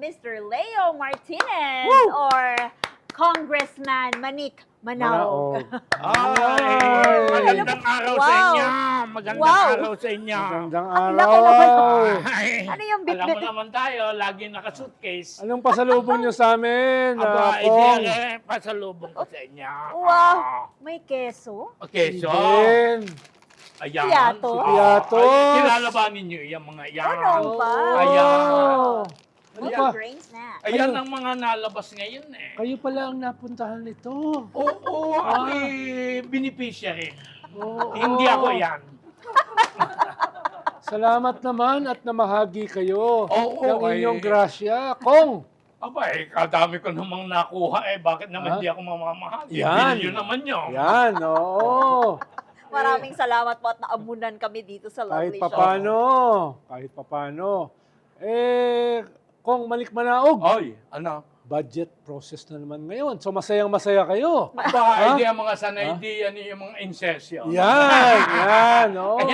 Mr. Leo Martinez or Congressman Manik Manaog. Ay, magandang araw sa Wow. inyo. Magandang Wow. araw sa inyo. Magandang Ang laki naman. araw. Ay, Ano yung alam mo bit-bit? naman tayo, lagi naka-suitcase. Anong pasalubong nyo sa amin? Aba, Kong? pasalubong ko sa inyo. Wow! May keso? Okay, so, Din. ayan. Piato? Piato. Ay, kilala ba ninyo yung mga yan? Ano ba? Ayan. Ano Real pa? grain snack. Ayan ang mga nalabas ngayon eh. Kayo pala ang napuntahan nito. Oo, ako beneficiary. Oo. Hindi ako yan. Salamat naman at namahagi kayo Oo, ng ay. inyong grasya. Kong! Aba kadami ko namang nakuha eh. Bakit naman Ha? di ako mamamahal? Yan. Yun naman yun. Yan, oo. Maraming salamat po at naamunan kami dito sa Lovely Kahit Show. papano. Kahit papano. Kong Malik Manaog. Ay, ano? Budget process na naman ngayon. So masayang-masaya kayo. Aba, hindi ang mga sanay, di yan yung mga insertion. Yan, yan. Oo.